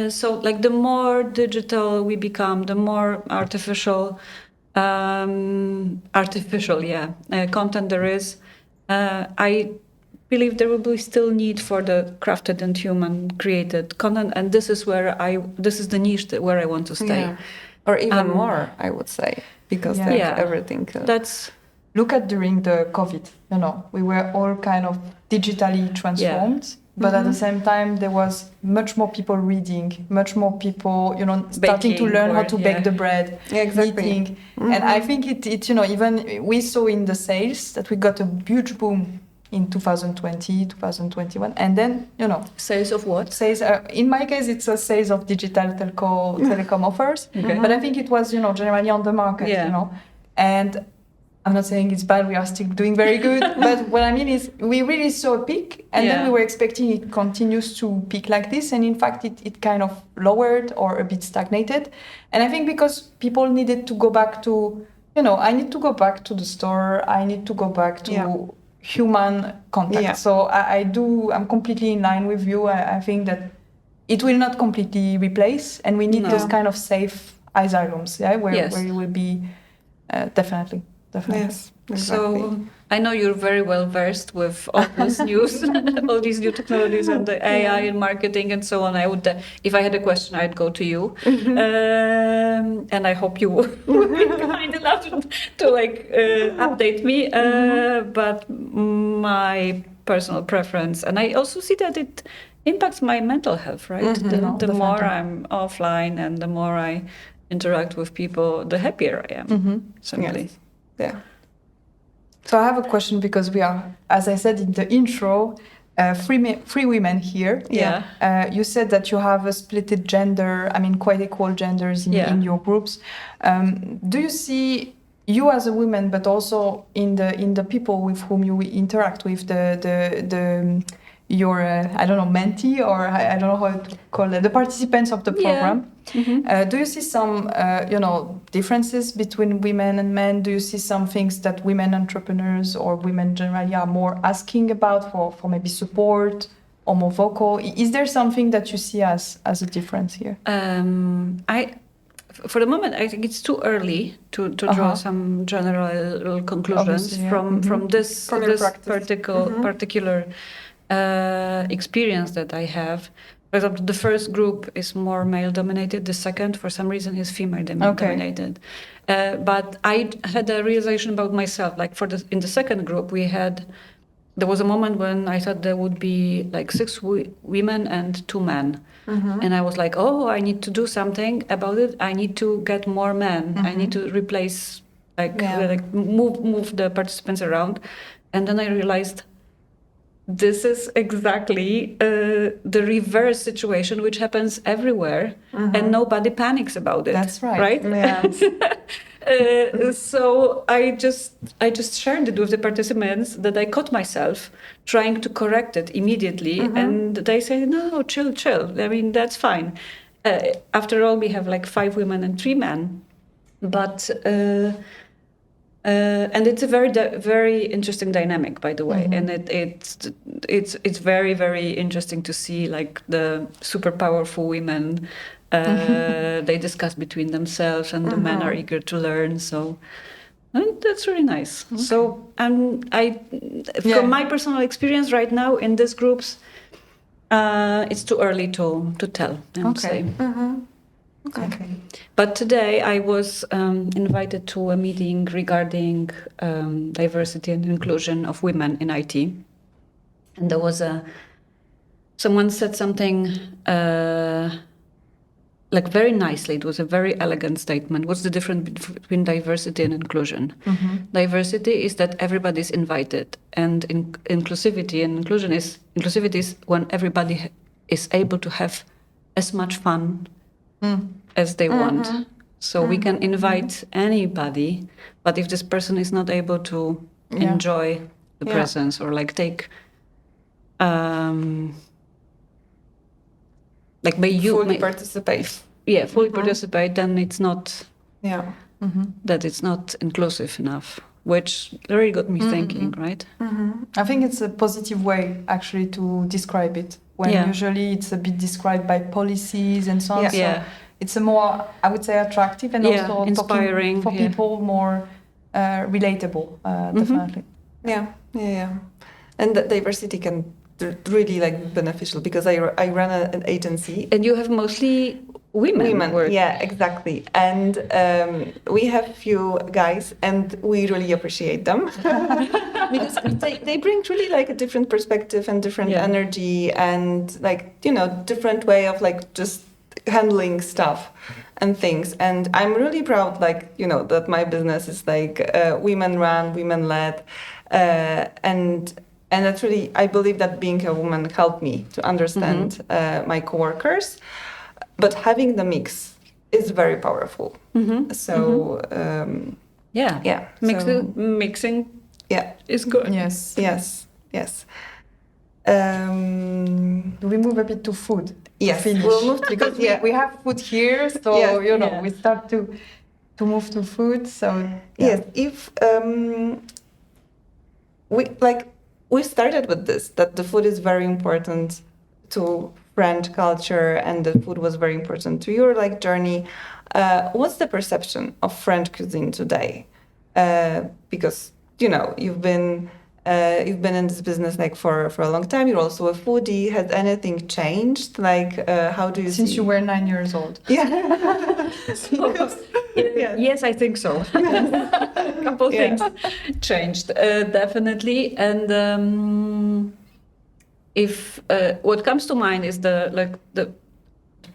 Speaker 3: So the more digital we become, the more artificial content there is, I believe there will be still need for the crafted and human created content. And this is the niche where I want to stay.
Speaker 2: Yeah. Or even more, I would say, because everything.
Speaker 1: Look at during the COVID, we were all kind of digitally transformed, but at the same time, there was much more people reading, much more people, starting to learn how to bake the bread, eating. And I think it even we saw in the sales that we got a huge boom in 2020, 2021, and then
Speaker 3: sales of what?
Speaker 1: Sales. In my case, it's a sales of digital telecom offers, but I think it was generally on the market. And I'm not saying it's bad. We are still doing very good, but what I mean is we really saw a peak, and then we were expecting it continues to peak like this, and in fact it kind of lowered or a bit stagnated, and I think because people needed to go back to I need to go back to the store. I need to go back to human contact. So I'm completely in line with you. I think that it will not completely replace, and we need those kind of safe asylums, where you will be definitely.
Speaker 2: Yes, exactly.
Speaker 3: So I know you're very well versed with all this news, all these new technologies and the AI and marketing and so on. I would, if I had a question, I'd go to you, and I hope you would be kind enough to update me. But my personal preference, and I also see that it impacts my mental health. Right, the more I'm offline and the more I interact with people, the happier I am. Simply.
Speaker 2: Yes. Yeah.
Speaker 1: So I have a question because we are, as I said in the intro, three women here.
Speaker 3: Yeah.
Speaker 1: You said that you have a splitted gender, quite equal genders in your groups. Do you see you as a woman, but also in the people with whom you interact with, the your I don't know, mentee, or I don't know how to call it, the participants of the program. Do you see some differences between women and men? Do you see some things that women entrepreneurs or women generally are more asking about for maybe support or more vocal? Is there something that you see as a difference here?
Speaker 3: For the moment, I think it's too early to draw some general conclusions from this particular experience that I have. For example, the first group is more male-dominated. The second, for some reason, is female-dominated. But I had a realization about myself. Like in the second group, there was a moment when I thought there would be like 6 women and 2 men. And I was like, oh, I need to do something about it. I need to get more men. I need to replace, move the participants around. And then I realized this is exactly the reverse situation, which happens everywhere, and nobody panics about it.
Speaker 1: That's right.
Speaker 3: Right?
Speaker 1: Yeah.
Speaker 3: So I just shared it with the participants that I caught myself trying to correct it immediately, and they say, "No, chill. I mean, that's fine." After all, we have like 5 women and 3 men, but. And it's a very interesting dynamic, by the way, and it's very, very interesting to see like the super powerful women. They discuss between themselves, and the men are eager to learn. So and that's really nice. Okay. So from my personal experience right now in these groups, it's too early to tell. I would say.
Speaker 1: Okay.
Speaker 3: But today I was invited to a meeting regarding diversity and inclusion of women in IT. And there was someone said something like very nicely. It was a very elegant statement. What's the difference between diversity and inclusion? Diversity is that everybody's invited. And inclusivity and inclusivity is when everybody is able to have as much fun as they want. So we can invite anybody, but if this person is not able to enjoy the presence or like take like
Speaker 2: fully participate.
Speaker 3: Yeah, fully participate, then it's not that it's not inclusive enough, which really got me thinking, right?
Speaker 1: I think it's a positive way actually to describe it, when usually it's a bit described by policies and so on. So it's a more, I would say, attractive and also
Speaker 3: inspiring
Speaker 1: for people, more relatable, definitely.
Speaker 2: Yeah. And that diversity can really like beneficial, because I run an agency.
Speaker 3: And you have mostly women work.
Speaker 2: Yeah, exactly. And we have few guys, and we really appreciate them because they bring really like a different perspective and different energy, and like, different way of like just handling stuff and things. And I'm really proud, like, that my business is like women run, women led, and that's really, I believe that being a woman helped me to understand my coworkers. But having the mix is very powerful. So
Speaker 3: mixing is good.
Speaker 1: Yes.
Speaker 2: Do
Speaker 1: we move a bit to food?
Speaker 2: Yes,
Speaker 1: we'll move because we have food here, so we start to move to food. So
Speaker 2: if we started with this, that the food is very important to French culture, and the food was very important to your like journey. What's the perception of French cuisine today? Because you've been in this business like for a long time. You're also a foodie. Has anything changed? Like, how do you
Speaker 1: since
Speaker 2: see?
Speaker 1: You were 9 years old?
Speaker 2: Yeah.
Speaker 3: Yes, I think so. A couple things changed, definitely. And if what comes to mind is the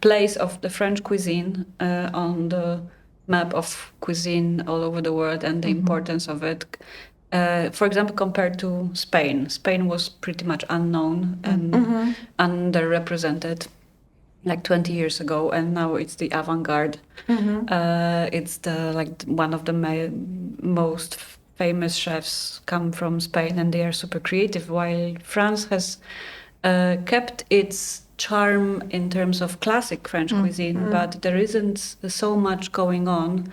Speaker 3: place of the French cuisine on the map of cuisine all over the world, and the importance of it. For example, compared to Spain. Spain was pretty much unknown and underrepresented like 20 years ago, and now it's the avant-garde. It's one of the most famous chefs come from Spain, and they are super creative, while France has kept its charm in terms of classic French cuisine, but there isn't so much going on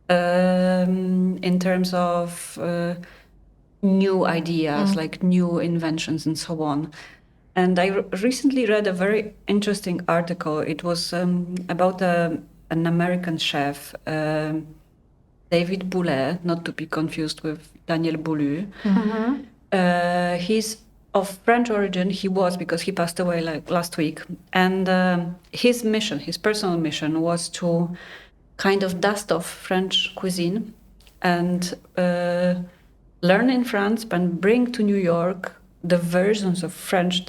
Speaker 3: in terms of new ideas, like new inventions and so on. And I recently read a very interesting article. It was about an American chef, David Boulet, not to be confused with Daniel Boulud. He's of French origin. He was, because he passed away like last week. And his mission, his personal mission, was to kind of dust off French cuisine and learn in France and bring to New York the versions of French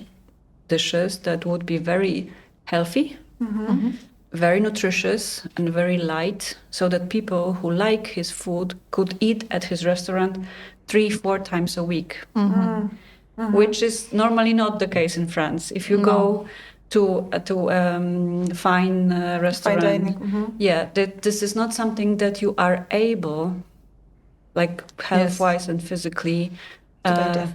Speaker 3: dishes that would be very healthy, very nutritious, and very light, so that people who like his food could eat at his restaurant 3-4 times a week, which is normally not the case in France. If you go to fine restaurant,
Speaker 2: Fine dining.
Speaker 3: This is not something that you are able, like health-wise and physically, to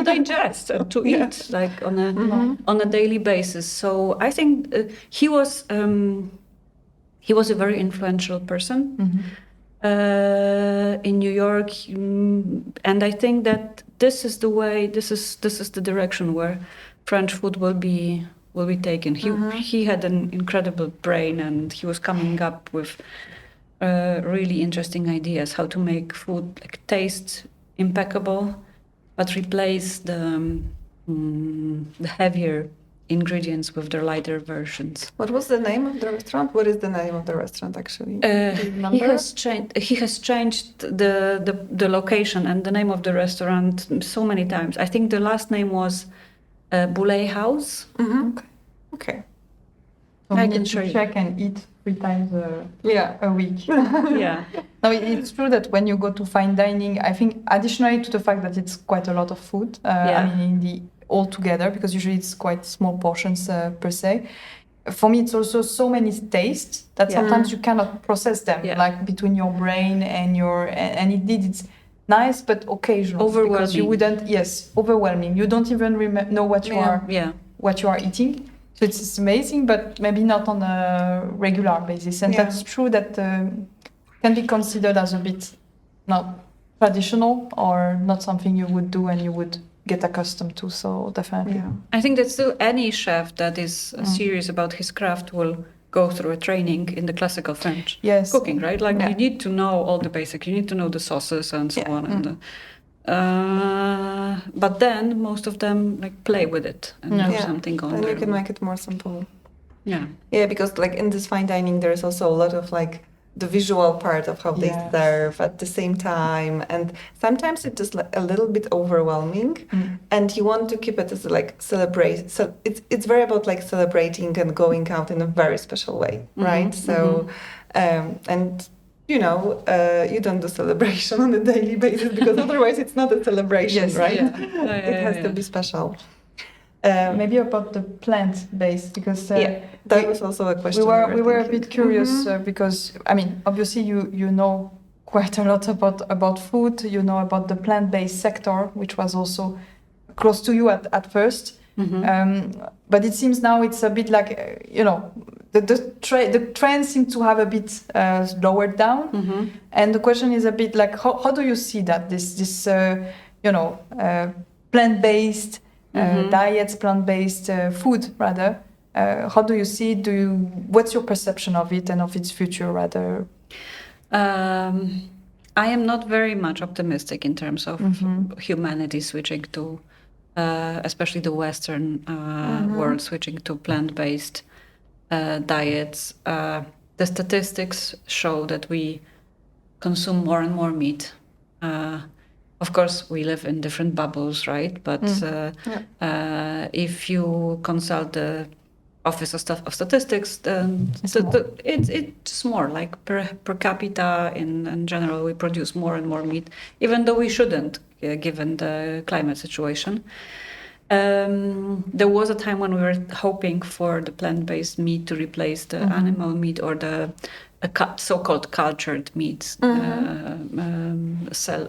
Speaker 3: digest and to eat like on a daily basis. So I think he was a very influential person in New York, and I think that this is the way. This is the direction where French food will be taken. He had an incredible brain, and he was coming up with really interesting ideas how to make food like taste impeccable, but replace the heavier ingredients with their lighter versions.
Speaker 2: What was the name of the restaurant? What is the name of the restaurant actually? Do you remember?
Speaker 3: He has changed the location and the name of the restaurant so many times. I think the last name was Boulet House.
Speaker 2: Okay.
Speaker 1: So
Speaker 3: I
Speaker 1: we
Speaker 3: can
Speaker 1: need
Speaker 3: show
Speaker 1: to
Speaker 3: you.
Speaker 1: check and eat 3 times a week.
Speaker 3: Yeah.
Speaker 1: No, it's true that when you go to fine dining, I think additionally to the fact that it's quite a lot of food, I mean in the all together, because usually it's quite small portions per se. For me, it's also so many tastes that sometimes you cannot process them, like between your brain and and indeed it's nice, but occasional.
Speaker 3: Overwhelming.
Speaker 1: Because you wouldn't, overwhelming. You don't even know what you are eating. So it's amazing, but maybe not on a regular basis. And that's true that can be considered as a bit not traditional or not something you would do and you would get accustomed to. So definitely.
Speaker 2: Yeah.
Speaker 3: I think that still any chef that is serious about his craft will go through a training in the classical French cooking, right? Like you need to know all the basics. You need to know the sauces and so on. And but then most of them like play with it and do something on
Speaker 2: and
Speaker 3: their
Speaker 2: you can
Speaker 3: own.
Speaker 2: make it more simple.
Speaker 3: Yeah.
Speaker 2: Yeah, because like in this fine dining, there is also a lot of like the visual part of how they serve at the same time, and sometimes it's just like a little bit overwhelming, and you want to keep it as like celebrate. So it's very about like celebrating and going out in a very special way, right? So, and you know, you don't do celebration on a daily basis because otherwise it's not a celebration, right? It has to be special.
Speaker 1: Maybe about the plant-based, because
Speaker 2: that was also a question.
Speaker 1: We were a bit curious because I mean, obviously you know quite a lot about food. You know about the plant-based sector, which was also close to you at first. But it seems now it's a bit like the trend seems to have a bit lowered down. And the question is a bit like how do you see that this plant-based diets, plant-based food rather? How do you see it? What's your perception of it and of its future rather?
Speaker 3: I am not very much optimistic in terms of humanity switching to, especially the Western world, switching to plant-based diets. The statistics show that we consume more and more meat. Of course, we live in different bubbles, right? But if you consult the Office of Statistics, then it's more like per capita in general, we produce more and more meat, even though we shouldn't, given the climate situation. There was a time when we were hoping for the plant-based meat to replace the animal meat or the so-called cultured meats,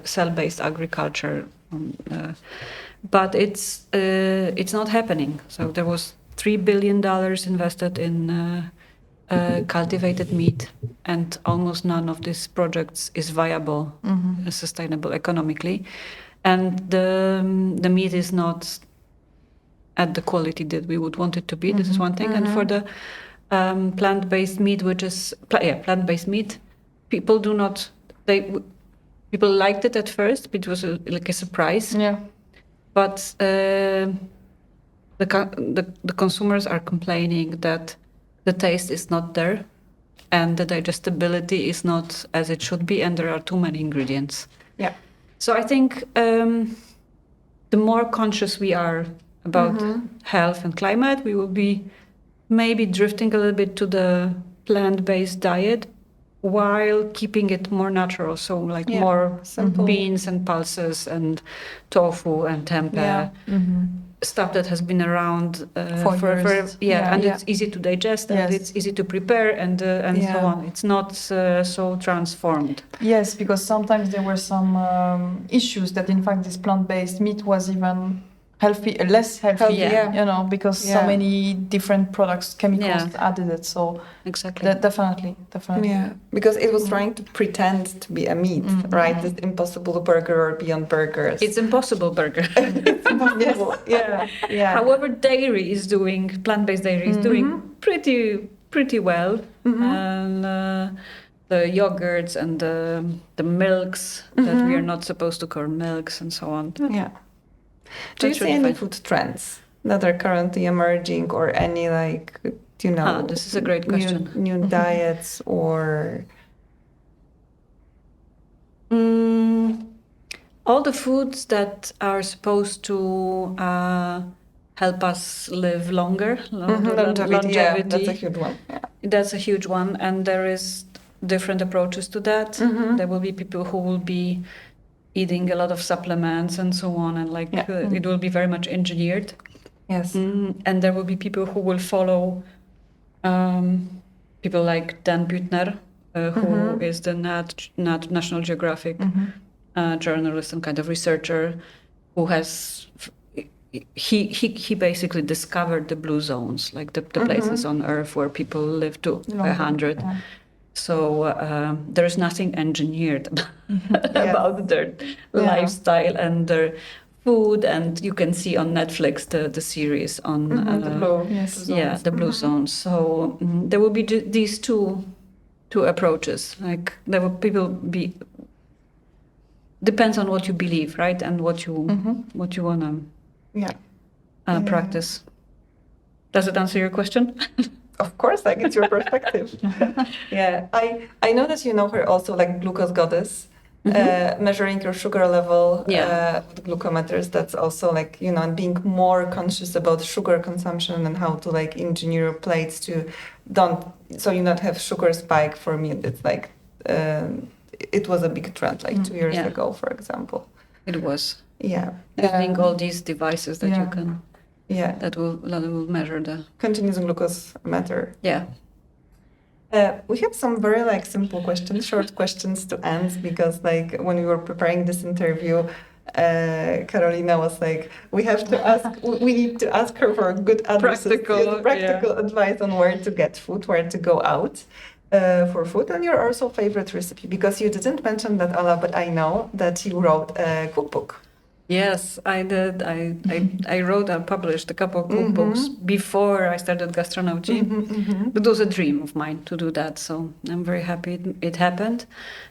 Speaker 3: cell-based agriculture. but it's not happening. So there was $3 billion invested in cultivated meat, and almost none of these projects is viable, sustainable economically, and the meat is not at the quality that we would want it to be. This is one thing. And for the plant-based meat, which is plant-based meat, people liked it at first. It was like a surprise.
Speaker 1: Yeah.
Speaker 3: But the consumers are complaining that the taste is not there, and the digestibility is not as it should be, and there are too many ingredients.
Speaker 2: Yeah.
Speaker 3: So I think the more conscious we are about health and climate, we will be maybe drifting a little bit to the plant-based diet while keeping it more natural. So like more
Speaker 2: simple
Speaker 3: beans and pulses and tofu and tempeh, stuff that has been around
Speaker 1: for years.
Speaker 3: And it's easy to digest and it's easy to prepare and so on. It's not so transformed.
Speaker 1: Yes, because sometimes there were some issues that in fact this plant-based meat was even less healthy, because so many different products, chemicals added it. So
Speaker 3: exactly,
Speaker 1: definitely.
Speaker 2: Yeah, because it was trying to pretend to be a meat, right? This Impossible Burger or Beyond Burgers.
Speaker 3: It's Impossible Burger.
Speaker 2: It's impossible. Yeah.
Speaker 3: However, plant-based dairy is doing pretty well, and the yogurts and the milks that we are not supposed to call milks and so on.
Speaker 2: Yeah. Do you see any food trends that are currently emerging, or any
Speaker 3: this is a great question.
Speaker 2: New diets or
Speaker 3: all the foods that are supposed to help us live longer, longevity.
Speaker 2: Yeah, that's a huge one. Yeah.
Speaker 3: That's a huge one, and there is different approaches to that. There will be people who will be eating a lot of supplements and so on, and it will be very much engineered.
Speaker 2: Yes.
Speaker 3: And there will be people who will follow people like Dan Buettner, who is the National Geographic journalist and kind of researcher, who has he basically discovered the blue zones, like the places on Earth where people live to 100. Yeah. So there is nothing engineered about their lifestyle and their food, and you can see on Netflix the series on the blue zones. So there will be these two approaches. Like there will depends on what you believe, right, and what you wanna practice. Does it answer your question?
Speaker 2: Of course, it's your perspective. Yeah, I know that you know her also like glucose goddess, measuring your sugar level with glucometers. That's also and being more conscious about sugar consumption and how to engineer your plates to you not have sugar spike. For me, it's it was a big trend 2 years ago, for example.
Speaker 3: It was.
Speaker 2: Yeah.
Speaker 3: Having all these devices that you can. Yeah, that will measure the
Speaker 2: continuous glucose meter.
Speaker 3: Yeah.
Speaker 2: We have some very simple questions, short questions to end, because when we were preparing this interview, Carolina was we need to ask her for good advice, practical advice on where to get food, where to go out for food, and your also favorite recipe, because you didn't mention that, Ola, but I know that you wrote a cookbook.
Speaker 3: Yes, I did. I wrote and published a couple of cookbooks before I started gastronomy. It was a dream of mine to do that, so I'm very happy it happened.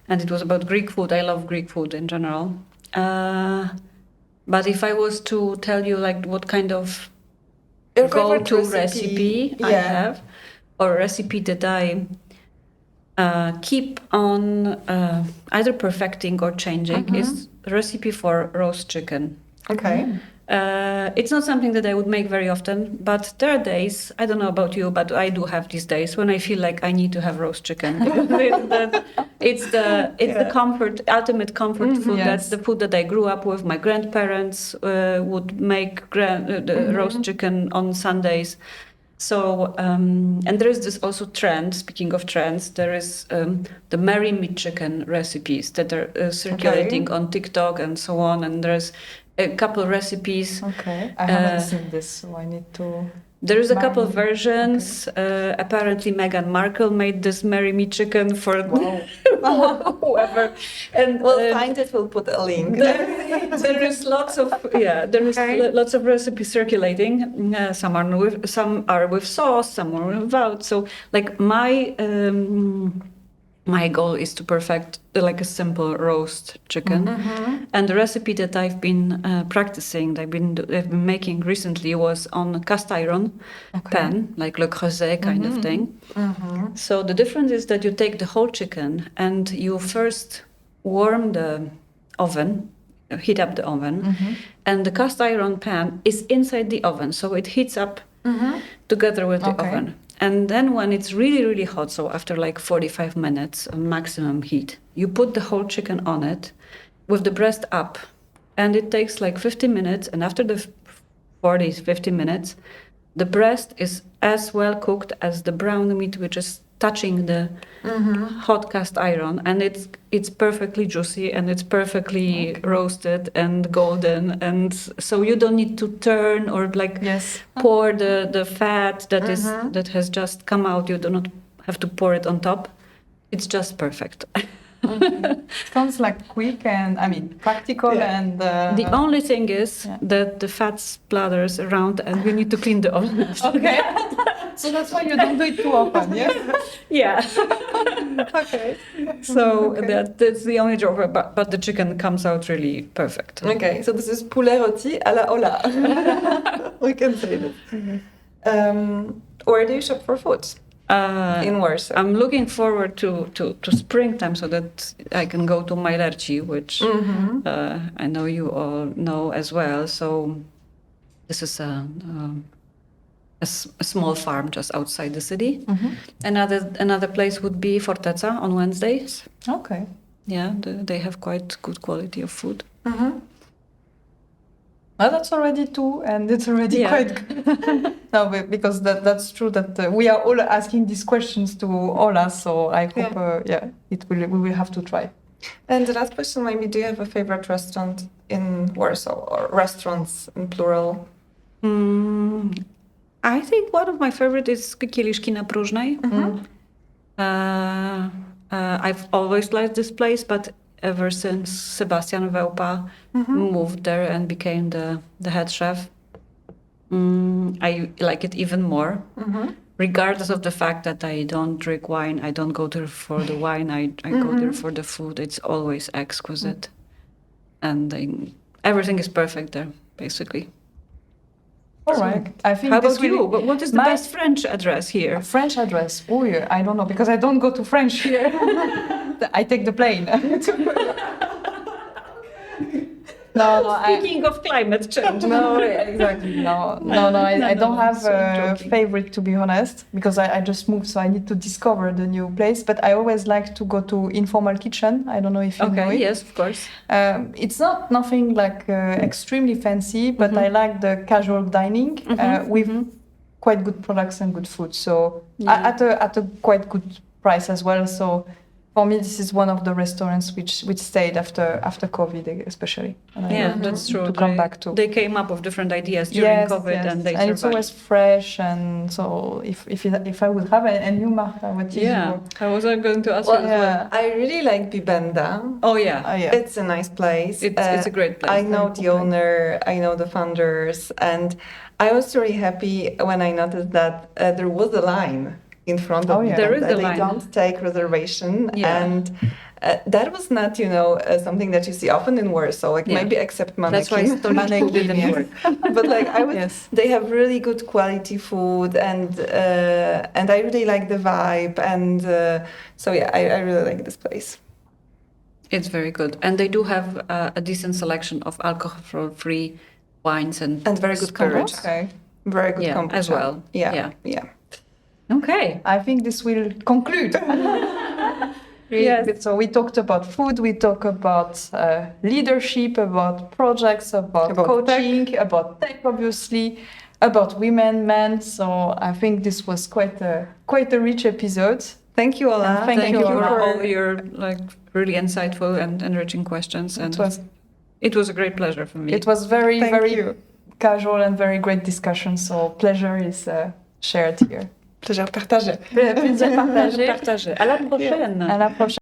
Speaker 3: And it was about Greek food. I love Greek food in general. But if I was to tell you what kind of go-to recipe I have, or a recipe that I keep on either perfecting or changing, is a recipe for roast chicken.
Speaker 2: Okay.
Speaker 3: It's not something that I would make very often, but there are days, I don't know about you, but I do have these days when I feel like I need to have roast chicken. It's the ultimate comfort food. Yes. That's the food that I grew up with. My grandparents would make roast chicken on Sundays. So, and there is this also trend, speaking of trends, there is the Merry Meat Chicken recipes that are circulating on TikTok and so on. And there's a couple recipes.
Speaker 1: Okay, I haven't seen this, so I need to.
Speaker 3: There is a couple of versions. Apparently, Meghan Markle made this "Marry Me" chicken for whoever, and
Speaker 2: We'll find it. We'll put a link.
Speaker 3: there is lots of lots of recipes circulating. Some are with sauce, some are without. So, like my goal is to perfect like a simple roast chicken, and the recipe that I've been practicing, I've been making recently was on a cast iron pan, like Le Creuset kind of thing. So the difference is that you take the whole chicken and you first warm the oven, heat up the oven, and the cast iron pan is inside the oven, so it heats up together with the oven. And then when it's really, really hot, so after like 45 minutes maximum heat, you put the whole chicken on it with the breast up. And it takes like 50 minutes. And after the 50 minutes, the breast is as well cooked as the brown meat, which is touching the hot cast iron. And it's perfectly juicy and it's perfectly roasted and golden. And so you don't need to turn or like pour the fat that has just come out. You do not have to pour it on top. It's just perfect.
Speaker 1: Sounds like quick and practical and
Speaker 3: the only thing is that the fat splatters around and we need to clean the oven.
Speaker 1: Okay. So that's why you don't do it too often, yeah?
Speaker 3: Yeah.
Speaker 1: Okay.
Speaker 3: So that's the only joke, but the chicken comes out really perfect.
Speaker 2: Okay, so this is poulet rôti à la Ola. We can say this. Where do you shop for food? In Warsaw.
Speaker 3: I'm looking forward to springtime so that I can go to Majlerci, which I know you all know as well. So this is a small farm just outside the city. Another place would be Forteca on Wednesdays.
Speaker 1: Okay.
Speaker 3: Yeah, they have quite good quality of food.
Speaker 1: Well, that's already two, and it's already quite good. No, because that's true that we are all asking these questions to Ola, so I hope, we will have to try.
Speaker 2: And the last question, maybe, do you have a favorite restaurant in Warsaw, or restaurants in plural?
Speaker 3: I think one of my favorite is Kieliszki na Próżnej. I've always liked this place, but ever since Sebastian Wełpa moved there and became the head chef, I like it even more. Regardless of the fact that I don't drink wine, I don't go there for the wine, I go there for the food. It's always exquisite. And everything is perfect there, basically.
Speaker 1: All right. I think.
Speaker 3: How about you? What is the best French address here?
Speaker 1: French address? Oh, yeah, I don't know because I don't go to French here. I take the plane.
Speaker 3: Speaking of climate change.
Speaker 1: No, exactly. No. I don't have a favorite, to be honest, because I just moved, so I need to discover the new place. But I always like to go to Informal Kitchen. I don't know if you know it.
Speaker 3: Yes, of course.
Speaker 1: It's not nothing like extremely fancy, but I like the casual dining with quite good products and good food. So at a quite good price as well. So for me, this is one of the restaurants which stayed after COVID, especially. And
Speaker 3: that's true.
Speaker 1: To come back to.
Speaker 3: They came up with different ideas during COVID, and they survived.
Speaker 1: It's always fresh. And so, if I would have a new Marta, what is your?
Speaker 3: I was going to ask you as well.
Speaker 2: I really like Bibenda.
Speaker 3: Oh yeah,
Speaker 2: it's a nice place.
Speaker 3: It's a great place.
Speaker 2: I know the owner. I know the founders, and I was really happy when I noticed that there was a line in front of them.
Speaker 3: There is a line.
Speaker 2: They don't take reservation, and that was not, something that you see often in Warsaw. Like maybe except Maneki.
Speaker 3: That's why Maneki didn't work.
Speaker 2: But like they have really good quality food, and I really like the vibe, and I really like this place.
Speaker 3: It's very good, and they do have a decent selection of alcohol-free wines and
Speaker 2: very good
Speaker 3: spirits.
Speaker 2: Okay, very good kombucha
Speaker 3: as well. Yeah. Okay.
Speaker 1: I think this will conclude. So we talked about food, we talked about leadership, about projects, about coaching, about tech, obviously, about women, men. So I think this was quite a rich episode.
Speaker 2: Thank you, Ola.
Speaker 3: Thank you for all your really insightful and enriching questions. And It was a great pleasure for me.
Speaker 1: It was very,
Speaker 2: Thank
Speaker 1: very
Speaker 2: you.
Speaker 1: casual and very great discussion. So pleasure is shared here.
Speaker 2: Plaisir partagé.
Speaker 1: Plaisir partagé.
Speaker 3: À la prochaine.
Speaker 1: À la prochaine.